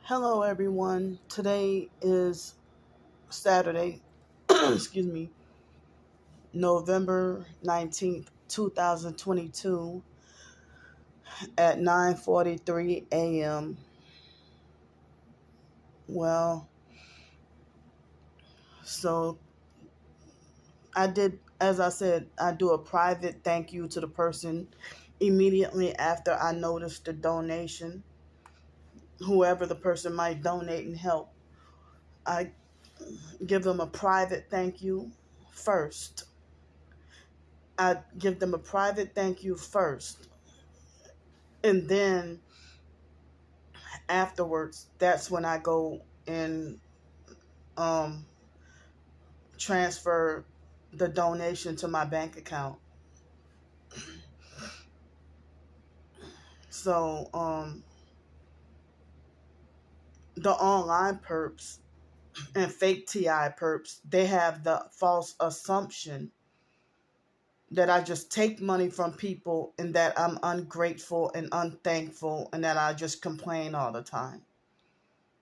Hello, everyone. Today is Saturday, excuse me, November 19th, 2022 at 9:43 a.m. Well, so as I said, I do a private thank you to the person immediately after I notice the donation, whoever the person might donate and help. I give them a private thank you first. I give them a private thank you first. And then afterwards, that's when I go and um, transfer the donation to my bank account. So the online perps and fake TI perps, they have the false assumption that I just take money from people and that I'm ungrateful and unthankful and that I just complain all the time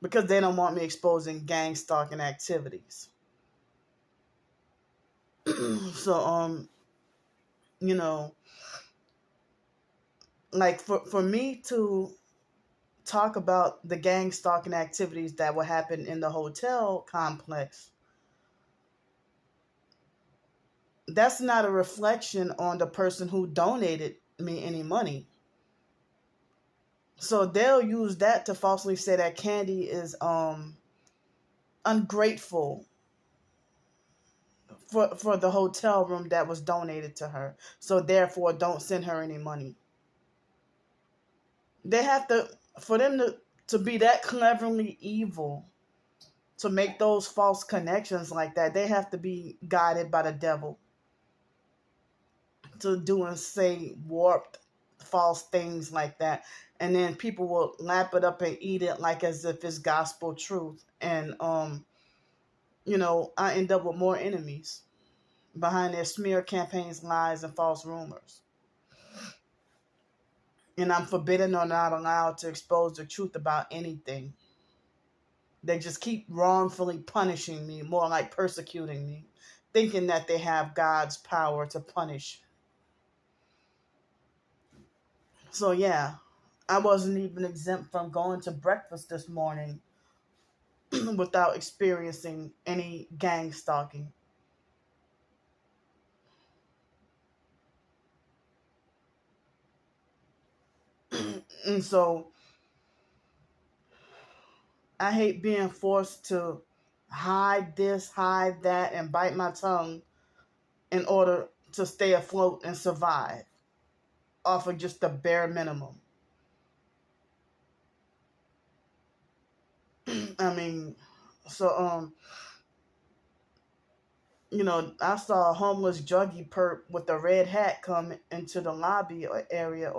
because they don't want me exposing gang stalking activities. So you know, like for me to talk about the gang stalking activities that would happen in the hotel complex, that's not a reflection on the person who donated me any money. So they'll use that to falsely say that Candy is ungrateful for the hotel room that was donated to her. So therefore don't send her any money. They have to, for them to be that cleverly evil, to make those false connections like that, they have to be guided by the devil to do and say warped false things like that. And then people will lap it up and eat it like as if it's gospel truth. And I end up with more enemies behind their smear campaigns, lies, and false rumors. And I'm forbidden or not allowed to expose the truth about anything. They just keep wrongfully punishing me, more like persecuting me, thinking that they have God's power to punish. So yeah, I wasn't even exempt from going to breakfast this morning without experiencing any gang stalking. And so I hate being forced to hide this, hide that, and bite my tongue in order to stay afloat and survive off of just the bare minimum. I mean, so I saw a homeless druggie perp with a red hat come into the lobby area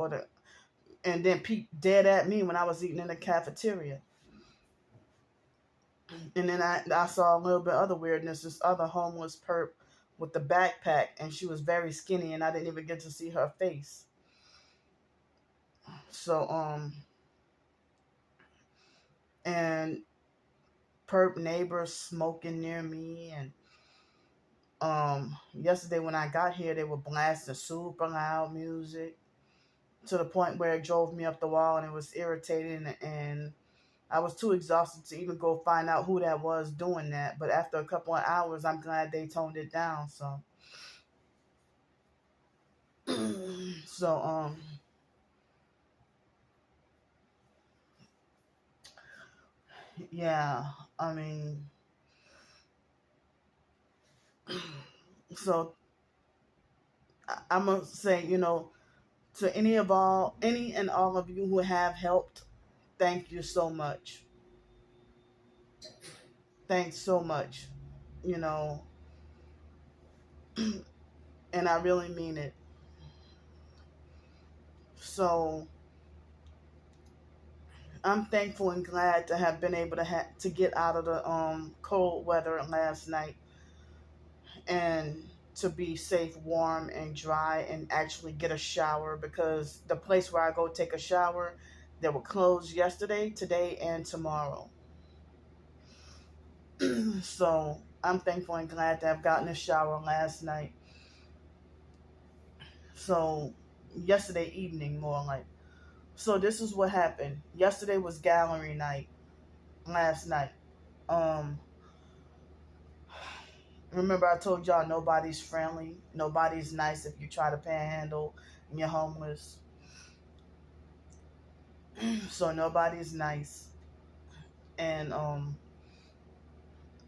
and then peep dead at me when I was eating in the cafeteria. And then I saw a little bit other weirdness. This other homeless perp with the backpack, and she was very skinny, and I didn't even get to see her face. So and perp neighbors smoking near me, and yesterday when I got here, they were blasting super loud music to the point where it drove me up the wall, and it was irritating, and I was too exhausted to even go find out who that was doing that. But after a couple of hours, I'm glad they toned it down. So, so yeah. I mean, so I'm gonna say, to any and all of you who have helped, thank you so much. Thanks so much. You know, and I really mean it. So I'm thankful and glad to have been able to get out of the cold weather last night and to be safe, warm, and dry and actually get a shower because the place where I go take a shower, They were closed yesterday, today, and tomorrow. So I'm thankful and glad to have gotten a shower last night. So yesterday evening, more like. So this is what happened. Yesterday was gallery night. Last night. Um, Remember I told y'all nobody's friendly, nobody's nice if you try to panhandle and you're homeless. So nobody's nice, and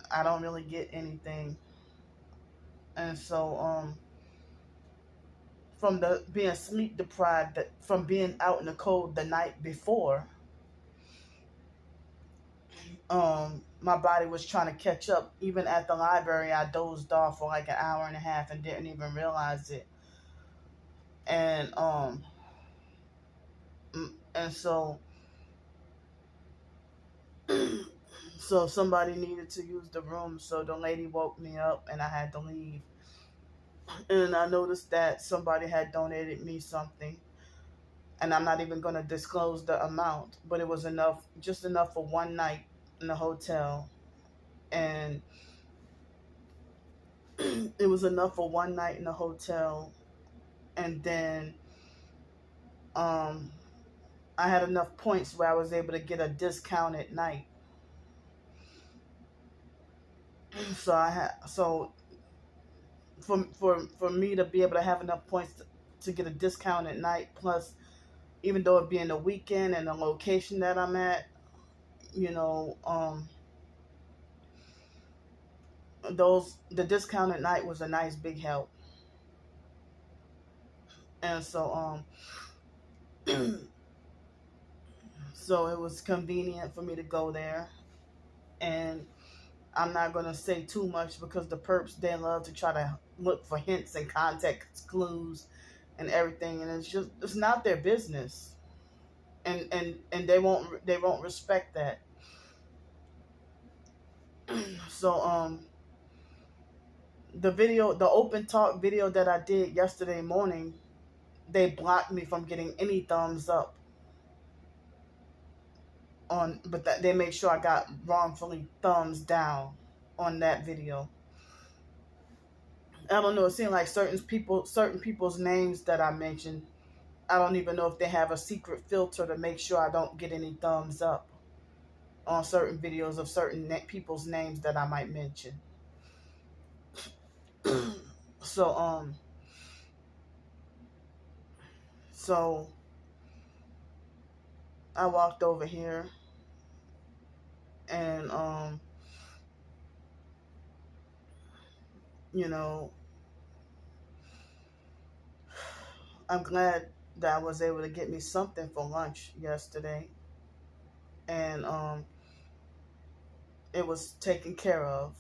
I don't really get anything. And so from the being sleep deprived, from being out in the cold the night before, my body was trying to catch up. Even at the library, I dozed off for like an hour and a half and didn't even realize it. And and so so somebody needed to use the room, so the lady woke me up and I had to leave. And I noticed that somebody had donated me something, and I'm not even going to disclose the amount, but it was enough, just enough for one night in the hotel. And it was enough for one night in the hotel, and then um I had enough points where I was able to get a discounted night. So for me to be able to have enough points to get a discounted night, plus even though it being the weekend and the location that I'm at, you know, the discounted night was a nice big help. And so so it was convenient for me to go there. And I'm not gonna say too much because the perps, they love to try to look for hints and context clues and everything, and it's not their business. And they won't respect that. So the open talk video that I did yesterday morning, they blocked me from getting any thumbs up on, but that they made sure I got wrongfully thumbs down on that video. I don't know, it seemed like certain people's names that I mentioned, I don't even know if they have a secret filter to make sure I don't get any thumbs up on certain videos of certain people's names that I might mention. So so I walked over here, and you know, I'm glad that I was able to get me something for lunch yesterday, and it was taken care of.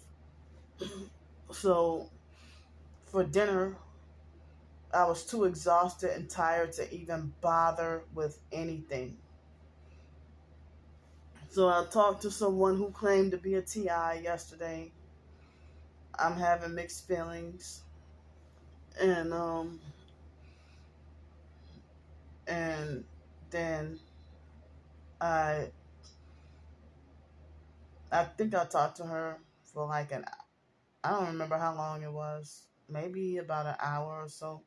So for dinner, I was too exhausted and tired to even bother with anything. So I talked to someone who claimed to be a TI yesterday. I'm having mixed feelings, and and then I I think I talked to her for like I don't remember how long it was, maybe about an hour or so.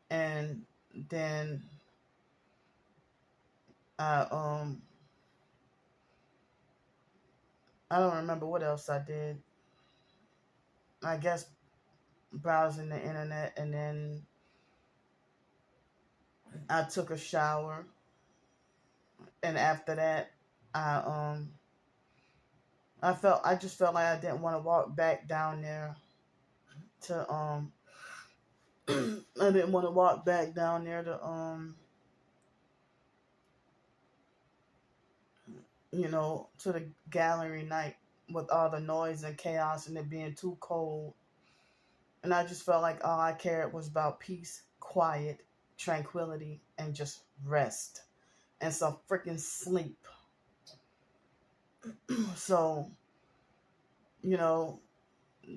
And then I I don't remember what else I did. I guess browsing the internet, and then I took a shower, and after that I I just felt like I didn't want to walk back down there to I didn't want to walk back down there to to the gallery night with all the noise and chaos and it being too cold. And I just felt like all I cared was about peace, quiet, tranquility, and just rest and some freaking sleep. So, you know,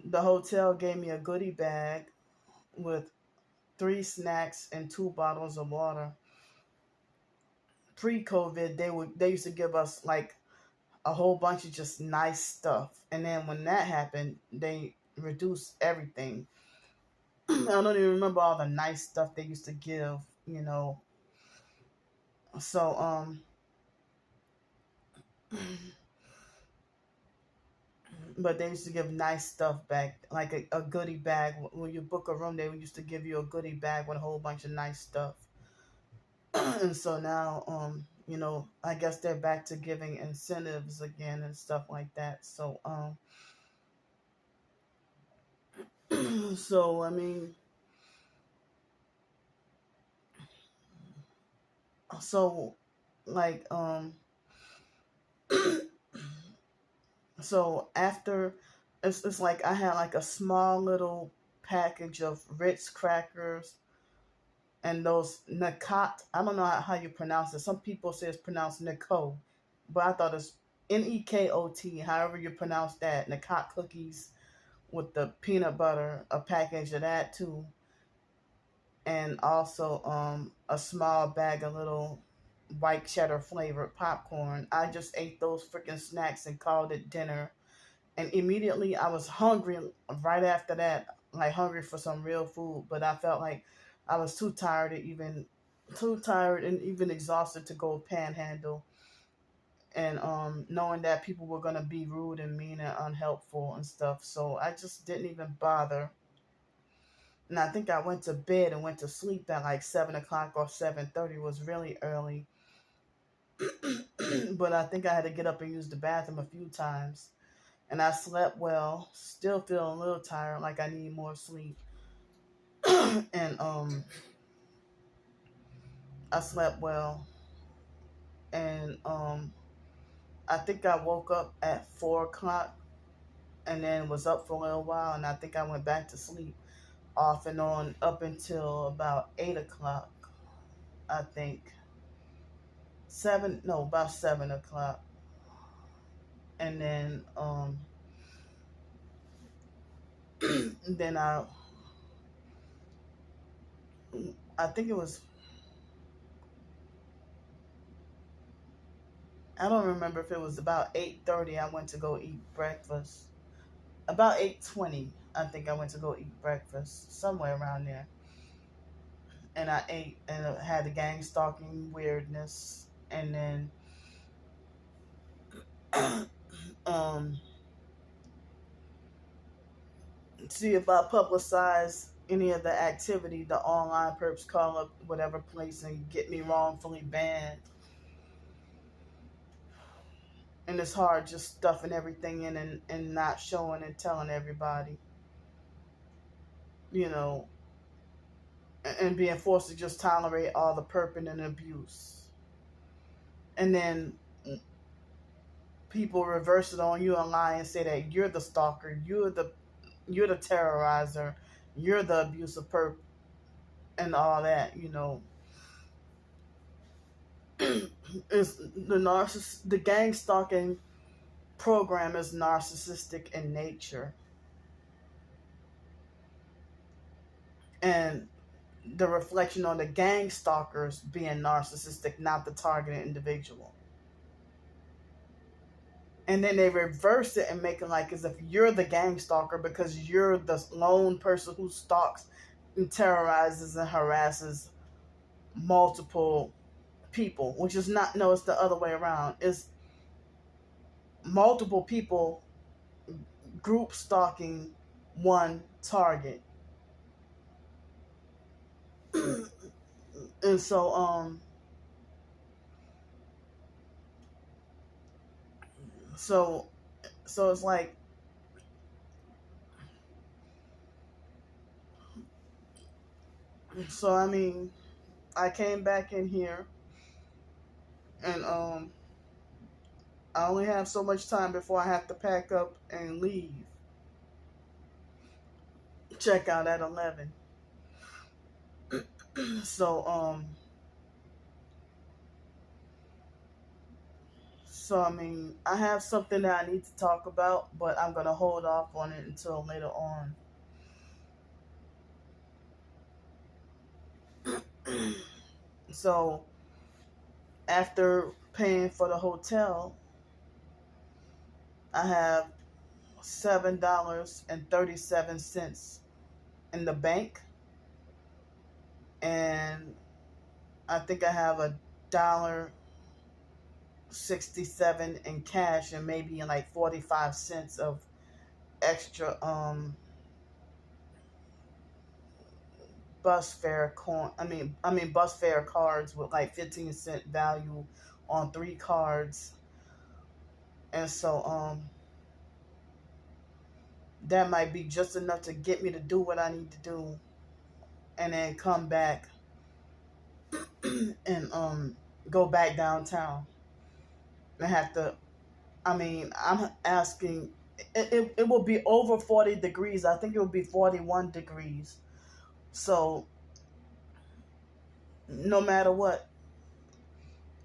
the hotel gave me a goodie bag with 3 snacks and 2 bottles of water. pre-COVID, they used to give us like a whole bunch of just nice stuff, and then when that happened, they reduced everything. I don't even remember all the nice stuff they used to give, you know. So but they used to give nice stuff back, like a goodie bag. When you book a room, they used to give you a goodie bag with a whole bunch of nice stuff. And so now, you know, I guess they're back to giving incentives again and stuff like that. So, so I mean, so like, so after, it's like I had like a small little package of Ritz crackers and those Nakat. I don't know how you pronounce it. Some people say it's pronounced Nico, but I thought it's Nekot. However you pronounce that, Nakat cookies with the peanut butter. A package of that too, and also a small bag of little white cheddar flavored popcorn. I just ate those freaking snacks and called it dinner. And immediately I was hungry right after that, like hungry for some real food. But I felt like I was too tired and even exhausted to go panhandle. And knowing that people were gonna be rude and mean and unhelpful and stuff, so I just didn't even bother. And I think I went to bed and went to sleep at like 7 o'clock or 7:30. It was really early, but I think I had to get up and use the bathroom a few times. And I slept well, still feeling a little tired, like I need more sleep. And I slept well, and I think I woke up at 4 o'clock, and then was up for a little while, and I think I went back to sleep off and on up until about 8 o'clock. I think about 7 o'clock, and then then I think it was, I don't remember if it was about 8:30. I went to go eat breakfast. About 8:20, I think I went to go eat breakfast somewhere around there, and I ate and had the gang stalking weirdness, and then um see if I publicize any of the activity, the online perps call up whatever place and get me wrongfully banned. And it's hard just stuffing everything in and not showing and telling everybody, you know, and being forced to just tolerate all the perping and abuse. And then people reverse it on you and lie and say that you're the stalker, you're the terrorizer, you're the abusive perp and all that, you know. Is the gang stalking program is narcissistic in nature, and the reflection on the gang stalkers being narcissistic, not the targeted individual. And then they reverse it and make it like as if you're the gang stalker because you're the lone person who stalks and terrorizes and harasses multiple people, which is not, no, it's the other way around. It's multiple people group stalking one target. And so so it's like, so I mean, I came back in here, and I only have so much time before I have to pack up and leave. Check out at 11. So so I mean, I have something that I need to talk about, but I'm gonna hold off on it until later on. So after paying for the hotel, I have $7.37 in the bank, and I think I have $1.67 in cash, and maybe in like 45 cents of extra bus fare bus fare cards with like 15-cent value on 3 cards. And so that might be just enough to get me to do what I need to do, and then come back and go back downtown and have to, I'm asking, it will be over 40 degrees. I think it will be 41 degrees. So no matter what,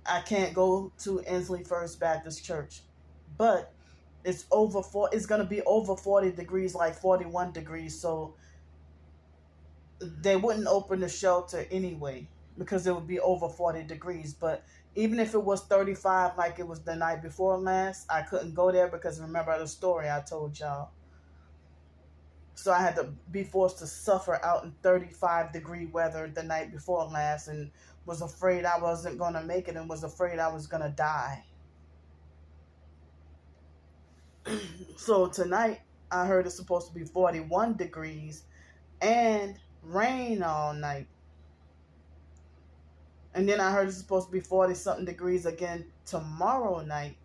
I can't go to Inslee First Baptist Church. But it's going to be over 40 degrees, like 41 degrees. So they wouldn't open the shelter anyway because it would be over 40 degrees. But even if it was 35 like it was the night before last, I couldn't go there because remember the story I told y'all. So I had to be forced to suffer out in 35-degree weather the night before last, and was afraid I wasn't going to make it, and was afraid I was going to die. So tonight, I heard it's supposed to be 41 degrees and rain all night. And then I heard it's supposed to be 40-something degrees again tomorrow night.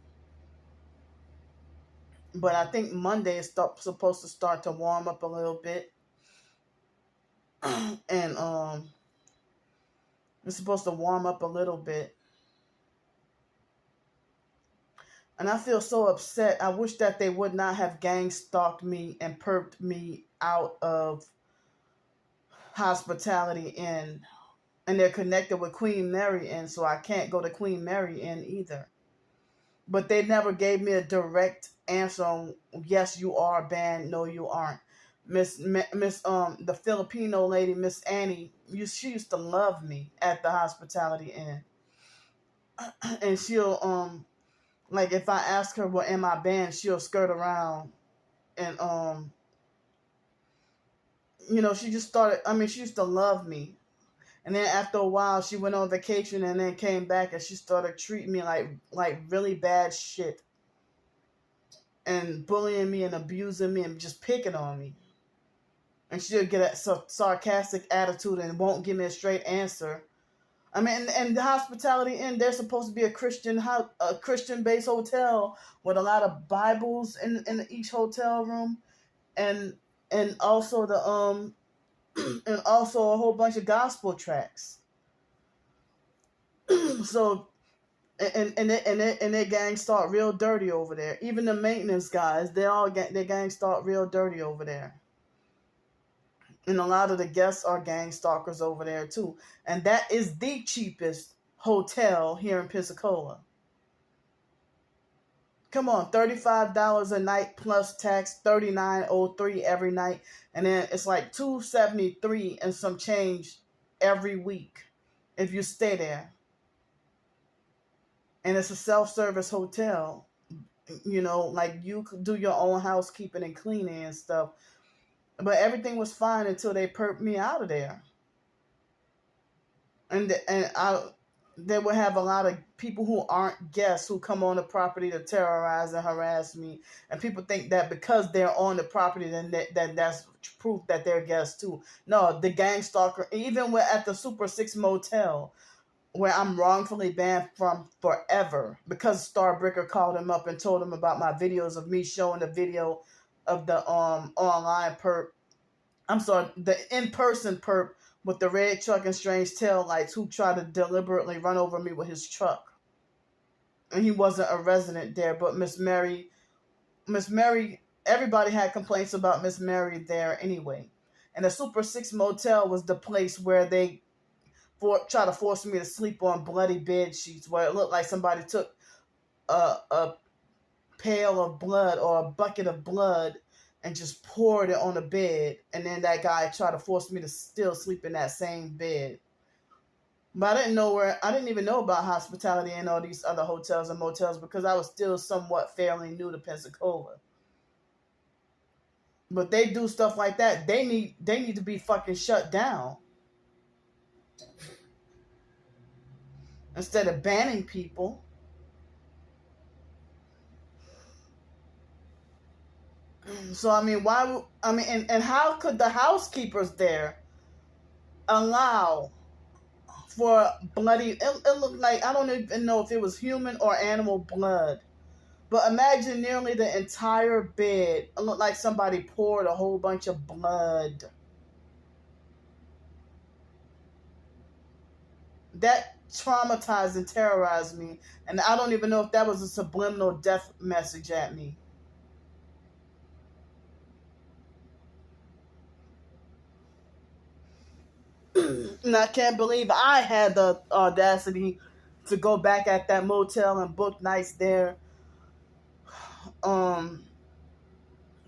But I think Monday is supposed to start to warm up a little bit. And it's supposed to warm up a little bit. And I feel so upset. I wish that they would not have gang stalked me and perped me out of Hospitality Inn. And they're connected with Queen Mary Inn, so I can't go to Queen Mary Inn either. But they never gave me a direct answer on, yes, you are banned, no, you aren't. The Filipino lady, Miss Annie, she used to love me at the Hospitality Inn. And she'll, like, if I ask her, well, am I banned, she'll skirt around. And, she just started, she used to love me. And then after a while, she went on vacation and then came back, and she started treating me like really bad shit. And bullying me and abusing me and just picking on me. And she'll get a sarcastic attitude and won't give me a straight answer. And the Hospitality Inn, they're supposed to be a Christian-based hotel with a lot of Bibles in each hotel room, and also and also a whole bunch of gospel tracks. So, and their gangs start real dirty over there. Even the maintenance guys, their gangs start real dirty over there. And a lot of the guests are gang stalkers over there too. And that is the cheapest hotel here in Pensacola. Come on, $35 a night plus tax, $39.03 every night, and then it's like $273 and some change every week if you stay there. And it's a self-service hotel, like you could do your own housekeeping and cleaning and stuff. But everything was fine until they perped me out of there. And they would have a lot of people who aren't guests who come on the property to terrorize and harass me. And people think that because they're on the property, then that's proof that they're guests too. No, the gang stalker, even at the Super 6 Motel, where I'm wrongfully banned from forever, because Starbreaker called him up and told him about my videos of me showing the video of the online perp. I'm sorry, the in-person perp with the red truck and strange tail lights who tried to deliberately run over me with his truck. And he wasn't a resident there, but Miss Mary, everybody had complaints about Miss Mary there anyway. And the Super 6 Motel was the place where they try to force me to sleep on bloody bed sheets, where it looked like somebody took a pail of blood or a bucket of blood and just poured it on the bed, and then that guy tried to force me to still sleep in that same bed. But I didn't even know about hospitality and all these other hotels and motels because I was still somewhat fairly new to Pensacola. But they do stuff like that. They need to be fucking shut down instead of banning people. So I mean, and how could the housekeepers there allow for bloody? It looked like I don't even know if it was human or animal blood. But imagine nearly the entire bed. It looked like somebody poured a whole bunch of blood. That traumatized and terrorized me. And I don't even know if that was a subliminal death message at me. And I can't believe I had the audacity to go back at that motel and book nights there. Um,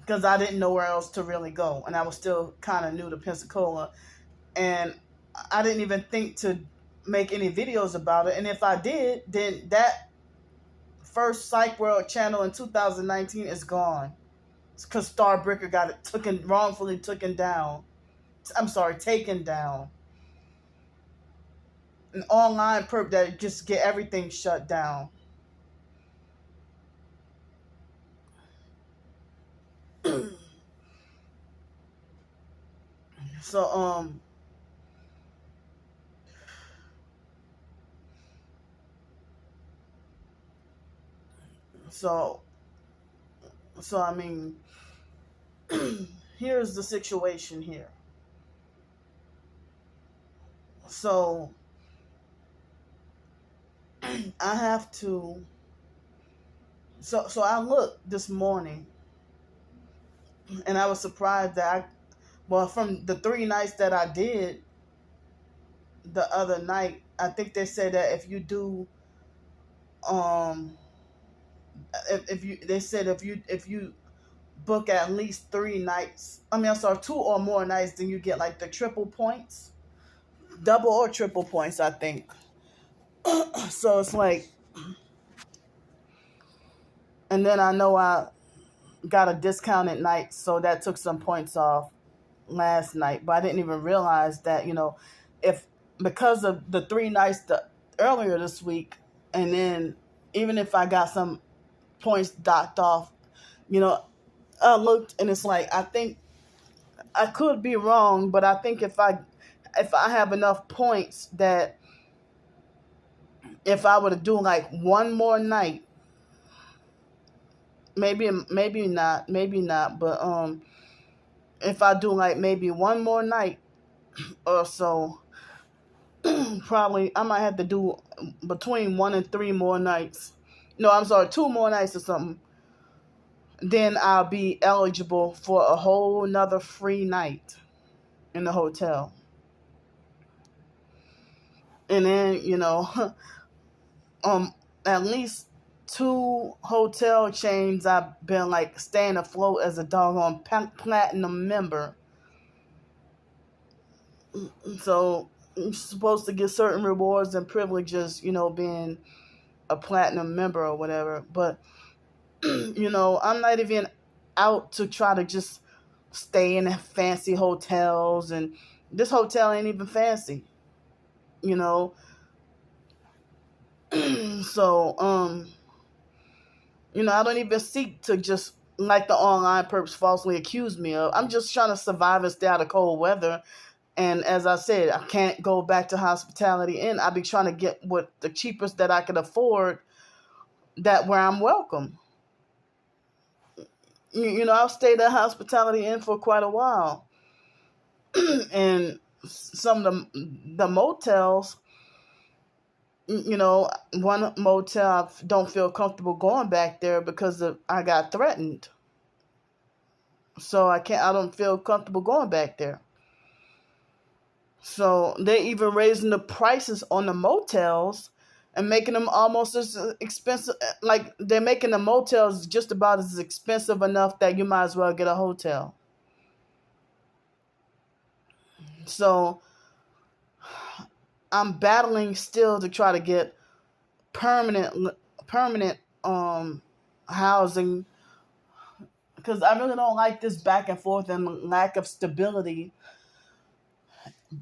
because I didn't know where else to really go. And I was still kind of new to Pensacola. And I didn't even think to make any videos about it. And if I did, then that first Psych World channel in 2019 is gone. It's because Starbreaker got it wrongfully taken down. I'm sorry, taken down. An online perp that just get everything shut down. So so so I mean here's the situation here. So I have to so I looked this morning and I was surprised that from the 3 nights that I did the other night, I think they said that if you do um if you they said if you book at least 3 nights, I mean I'm sorry, 2 or more nights, then you get like the triple points, double or triple points, I think. So it's like, and then I know I got a discounted night, so that took some points off last night, but I didn't even realize that, if because of the 3 nights earlier this week, and then even if I got some points docked off, you know, I looked and it's like, I think I could be wrong, but I think if I have enough points that if I were to do like one more night, maybe not, but if I do like maybe one more night or so, probably I might have to do between 1 and 3 more nights. No, I'm sorry, 2 more nights or something. Then I'll be eligible for a whole nother free night in the hotel. And then, at least 2 hotel chains I've been like staying afloat as a doggone platinum member. So you're supposed to get certain rewards and privileges, being a platinum member or whatever. But, I'm not even out to try to just stay in fancy hotels. And this hotel ain't even fancy, you know. So, I don't even seek to just like the online perps falsely accuse me of. I'm just trying to survive and stay out of cold weather. And as I said, I can't go back to Hospitality Inn. I'll be trying to get what the cheapest that I can afford, that where I'm welcome. I've stayed at Hospitality Inn for quite a while. And some of the motels, one motel I don't feel comfortable going back there because I got threatened. So I don't feel comfortable going back there. So they're even raising the prices on the motels and making them almost as expensive. Like they're making the motels just about as expensive enough that you might as well get a hotel. So I'm battling still to try to get permanent housing, because I really don't like this back and forth and lack of stability,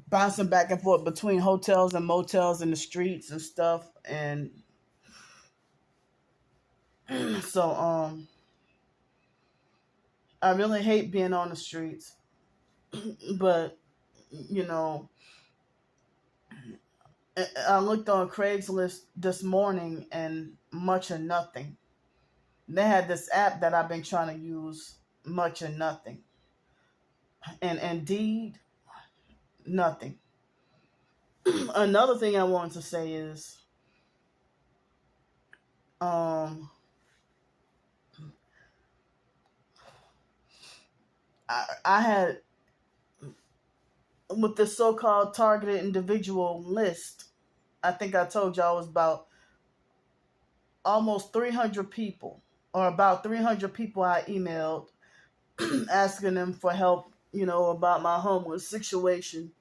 bouncing back and forth between hotels and motels in the streets and stuff. And so I really hate being on the streets. But you know, I looked on Craigslist this morning and much of nothing. They had this app that I've been trying to use, much of nothing. And Indeed, nothing. Another thing I wanted to say is, um, I had, with the so-called targeted individual list, I think I told y'all it was about almost 300 people, or about 300 people I emailed asking them for help, about my homeless situation.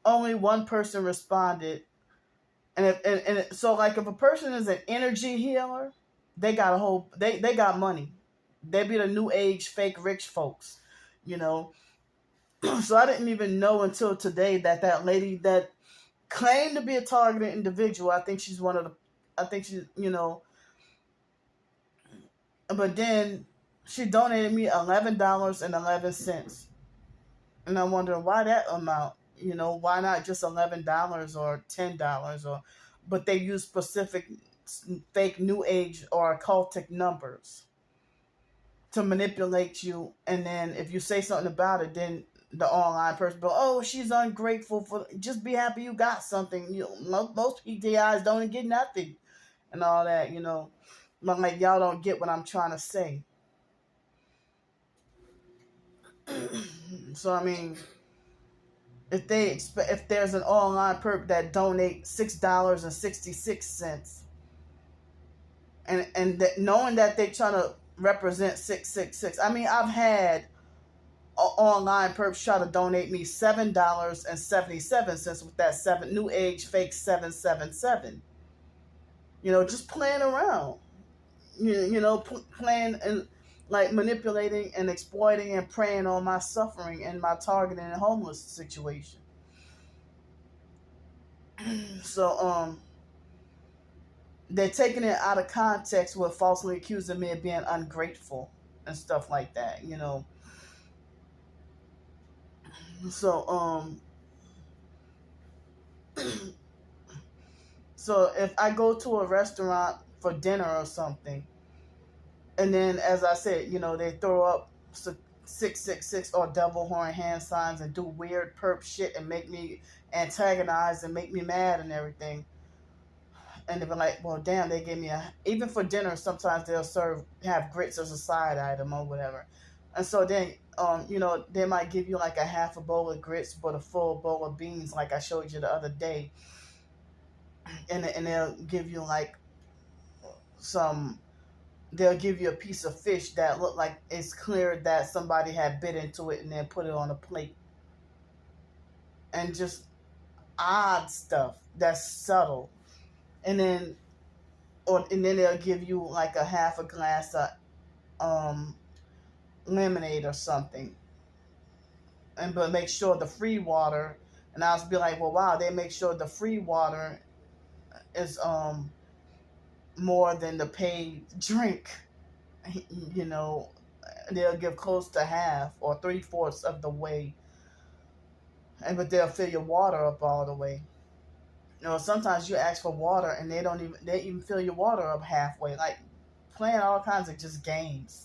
Only one person responded. So like if a person is an energy healer, they got they got money. They be the new age fake rich folks, you know. So I didn't even know until today that lady that claimed to be a targeted individual, I think she's one of the, I think she's, but then she donated me $11.11. And I wonder why that amount, why not just $11 or $10, but they use specific fake new age or occultic numbers to manipulate you. And then if you say something about it, then the online person go, oh, she's ungrateful for, just be happy you got something. Most PTIs don't get nothing and all that, But like y'all don't get what I'm trying to say. So I mean, if there's an online perp that donate $6.66, and that, knowing that they trying to represent 666, I mean, I've had online perps try to donate me $7.77 with that seven new age fake 777. Just playing around. Playing and like manipulating and exploiting and preying on my suffering and my targeting and homeless situation. So they're taking it out of context with falsely accusing me of being ungrateful and stuff like that, So so if I go to a restaurant for dinner or something, and then as I said, they throw up 666 or devil horn hand signs and do weird perp shit and make me antagonize and make me mad and everything. And they'll be like, well, damn, they gave me even for dinner, sometimes they'll have grits as a side item or whatever. And so then, they might give you like a half a bowl of grits, but a full bowl of beans, like I showed you the other day. And they'll give you like they'll give you a piece of fish that look like it's clear that somebody had bit into it and then put it on a plate. And just odd stuff that's subtle. And then they'll give you like a half a glass of lemonade or something, but make sure the free water. And I'll be like, well, wow, they make sure the free water is more than the paid drink. They'll give close to half or 3/4 of the way, but they'll fill your water up all the way. Sometimes you ask for water and they even fill your water up halfway, like playing all kinds of just games.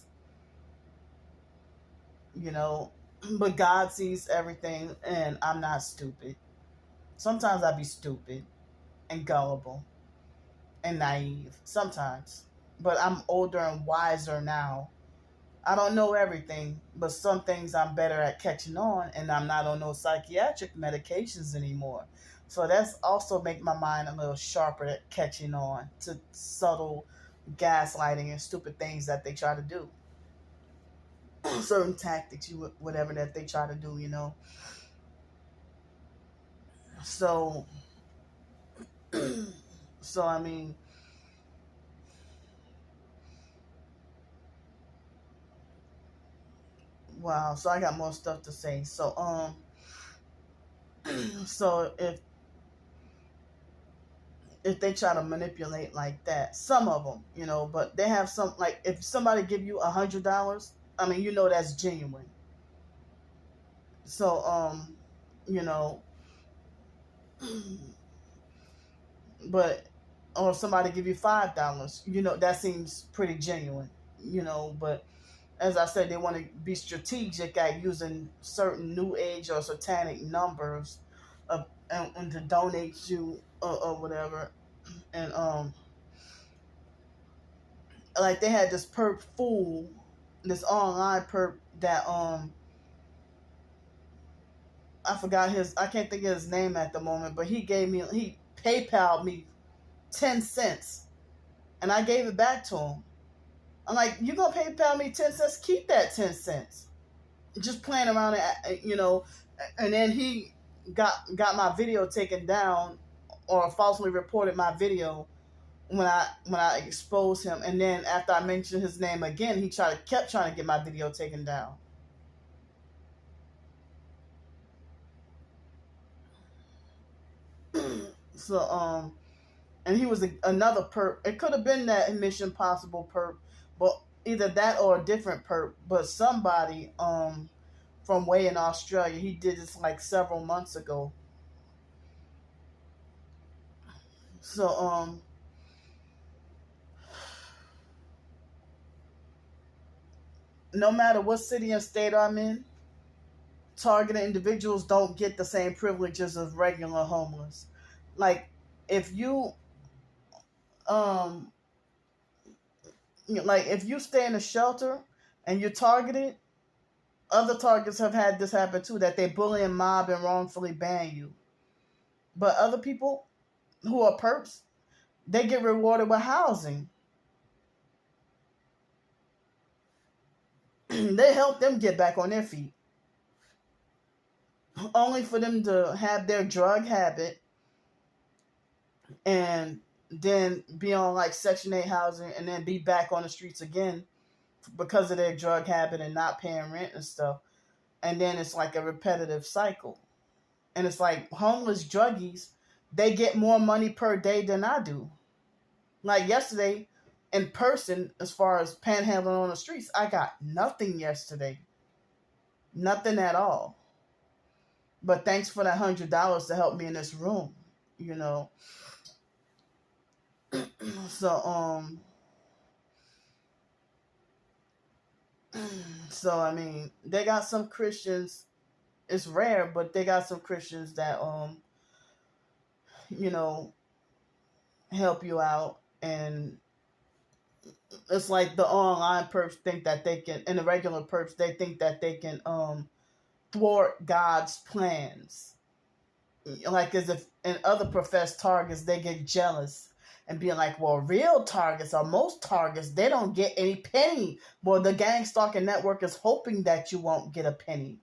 But God sees everything, and I'm not stupid. Sometimes I be stupid and gullible and naive sometimes, but I'm older and wiser now. I don't know everything, but some things I'm better at catching on, and I'm not on those psychiatric medications anymore. So that's also make my mind a little sharper at catching on to subtle gaslighting and stupid things that they try to do. Certain tactics, that they try to do, So So I mean, wow. So I got more stuff to say. So so if they try to manipulate like that, some of them, but they have some, like if somebody give you $100, I mean, that's genuine. So you know, but or if somebody give you $5, that seems pretty genuine, but as I said, they want to be strategic at using certain new age or satanic numbers and to donate you or whatever. And like they had this perp fool, this online perp that I can't think of his name at the moment, but he PayPal'd me 10 cents and I gave it back to him. I'm like, you gonna PayPal me 10 cents? Keep that 10 cents. Just playing around, and then he got my video taken down or falsely reported my video when I exposed him. And then after I mentioned his name again, he kept trying to get my video taken down. So and he was another perp. It could have been that Mission Possible perp, but either that or a different perp. But somebody from way in Australia, he did this like several months ago. So no matter what city and state I'm in, targeted individuals don't get the same privileges as regular homeless. Like if you um like if you stay in a shelter and you're targeted, other targets have had this happen too, that they bully and mob and wrongfully ban you. But other people who are perps, they get rewarded with housing. They help them get back on their feet. Only for them to have their drug habit and then be on like Section 8 housing and then be back on the streets again because of their drug habit and not paying rent and stuff. And then it's like a repetitive cycle. And it's like homeless druggies, they get more money per day than I do. Like yesterday, in person, as far as panhandling on the streets, I got nothing yesterday. Nothing at all. But thanks for that $100 to help me in this room, So so I mean, they got some Christians. It's rare, but they got some Christians that you know, help you out. And it's like the online perps think that they can, and the regular perps, they think that they can thwart God's plans. Like as if in other professed targets, they get jealous and be like, well, real targets or most targets, they don't get any penny. Well, the gang stalking network is hoping that you won't get a penny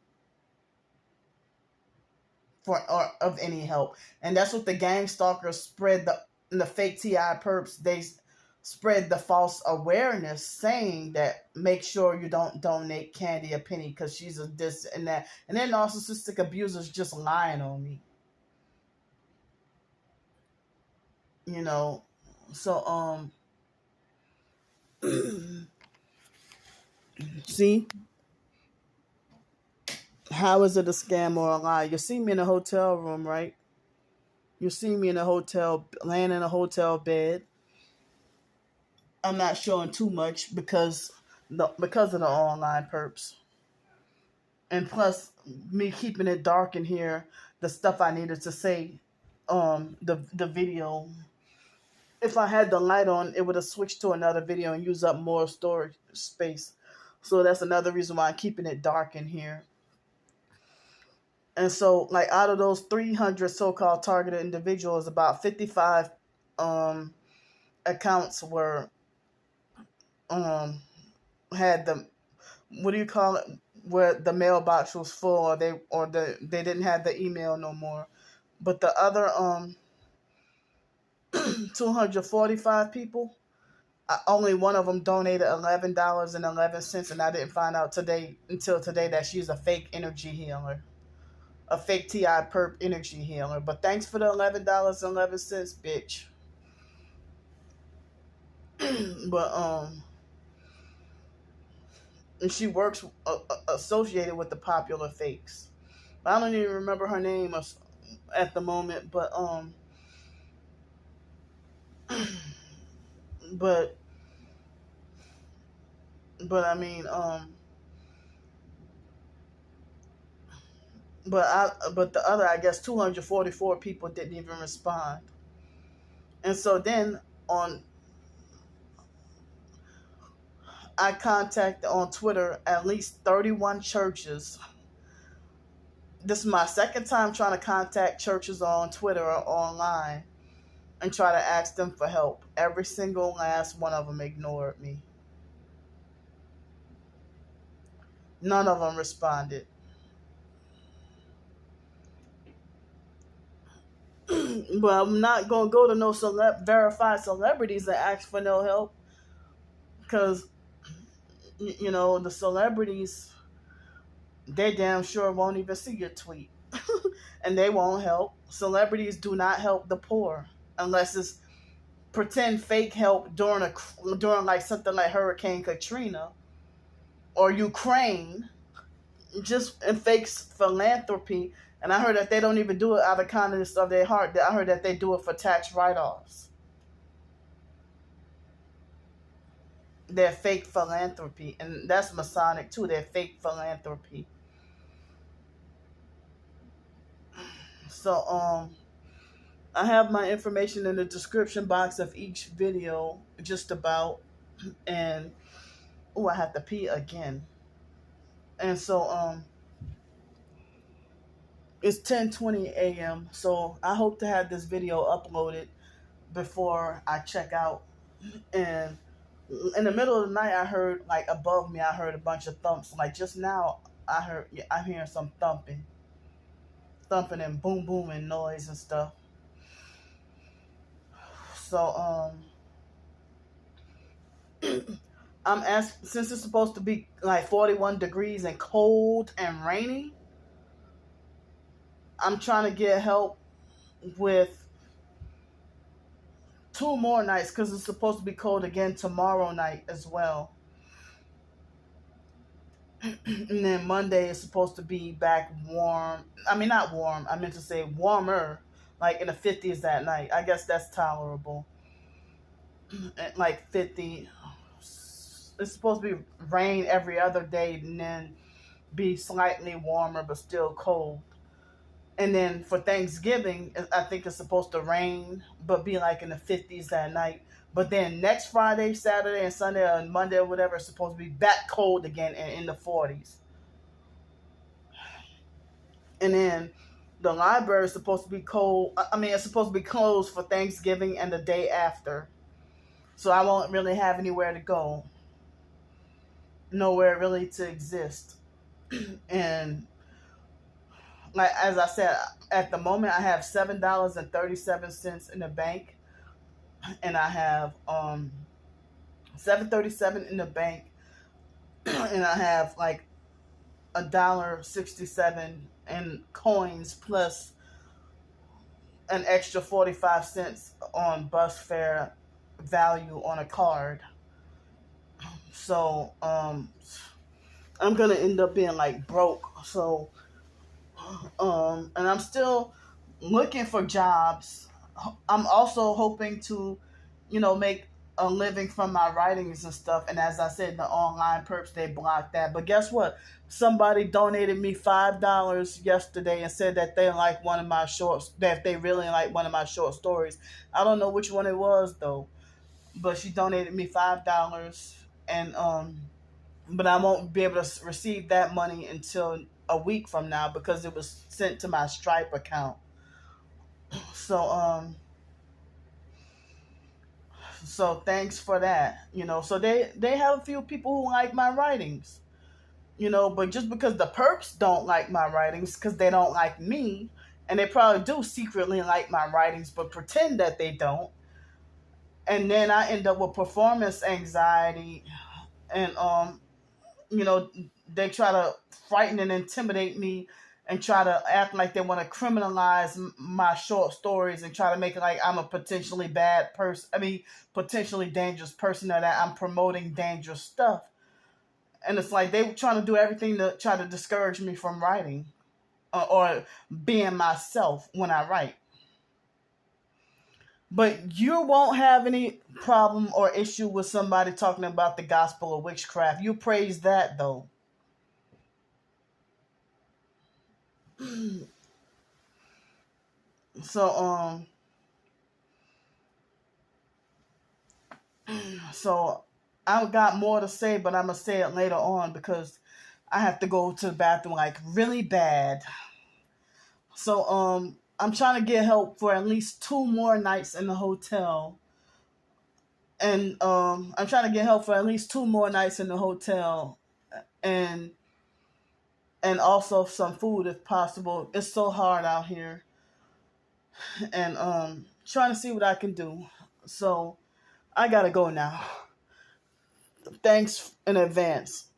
for or of any help. And that's what the gang stalkers spread, the fake TI perps, they spread the false awareness saying that make sure you don't donate Candy a penny because she's a this and that. And then narcissistic abusers just lying on me. So see, how is it a scam or a lie? You see me in a hotel room, right? You see me in a hotel, laying in a hotel bed. I'm not showing too much because of the online perps. And plus me keeping it dark in here, the stuff I needed to say, the video, if I had the light on, it would have switched to another video and used up more storage space. So that's another reason why I'm keeping it dark in here. And so, like, out of those 300 so-called targeted individuals, about 55 accounts were had the, what do you call it, where the mailbox was full, or they didn't have the email no more. But the other 245 people. Only one of them donated $11.11, and I didn't find out until today that she's a fake energy healer, a fake TI perp energy healer. But thanks for the $11.11, bitch. But and she works associated with the popular fakes. I don't even remember her name at the moment, but I mean but the other, I guess, 244 people didn't even respond. And so then I contacted on Twitter at least 31 churches. This is my second time trying to contact churches on Twitter or online and try to ask them for help. Every single last one of them ignored me. None of them responded. But I'm not going to go to no verified celebrities and ask for no help, because, the celebrities, they damn sure won't even see your tweet. And they won't help. Celebrities do not help the poor unless it's pretend fake help during like something like Hurricane Katrina or Ukraine, just in fake philanthropy. And I heard that they don't even do it out of kindness of their heart. I heard that they do it for tax write-offs. They're fake philanthropy, and that's Masonic too. They're fake philanthropy. So I have my information in the description box of each video, just about. And I have to pee again. And so it's 10:20 a.m. So I hope to have this video uploaded before I check out. And in the middle of the night, I heard, like, above me, I heard a bunch of thumps. Like just now, I'm hearing some thumping and boom booming noise and stuff. So I'm asking, since it's supposed to be like 41 degrees and cold and rainy, I'm trying to get help with 2 more nights, because it's supposed to be cold again tomorrow night as well. And then Monday is supposed to be back warm. I mean, not warm. I meant to say warmer, like in the 50s that night. I guess that's tolerable. Like 50. It's supposed to be rain every other day and then be slightly warmer but still cold. And then for Thanksgiving, I think it's supposed to rain but be like in the 50s that night. But then next Friday, Saturday, and Sunday, or Monday, or whatever, it's supposed to be back cold again and in the 40s. And then the library is supposed to be cold. I mean, it's supposed to be closed for Thanksgiving and the day after. So I won't really have anywhere to go. Nowhere really to exist. And like, as I said, at the moment I have $7.37 in the bank. And I have $7.37 in the bank, and I have like $1.67 in coins plus an extra 45 cents on bus fare value on a card. So I'm gonna end up being like broke. So and I'm still looking for jobs. I'm also hoping to, make a living from my writings and stuff. And as I said, the online perps, they blocked that. But guess what? Somebody donated me $5 yesterday and said that they like one of my that they really like one of my short stories. I don't know which one it was though, but she donated me $5, and but I won't be able to receive that money until a week from now because it was sent to my Stripe account. So thanks for that. So they have a few people who like my writings, but just because the perps don't like my writings, because they don't like me, and they probably do secretly like my writings but pretend that they don't, and then I end up with performance anxiety, and you know, they try to frighten and intimidate me and try to act like they want to criminalize my short stories and try to make it like I'm a potentially bad person. I mean, potentially dangerous person, or that I'm promoting dangerous stuff. And it's like they were trying to do everything to try to discourage me from writing, or being myself when I write. But you won't have any problem or issue with somebody talking about the gospel of witchcraft. You praise that though. So so I got more to say, but I'm gonna say it later on because I have to go to the bathroom like really bad. So I'm trying to get help for at least 2 more nights in the hotel. And I'm trying to get help for at least 2 more nights in the hotel, and also some food if possible. It's so hard out here, and trying to see what I can do. So I gotta go now. Thanks in advance.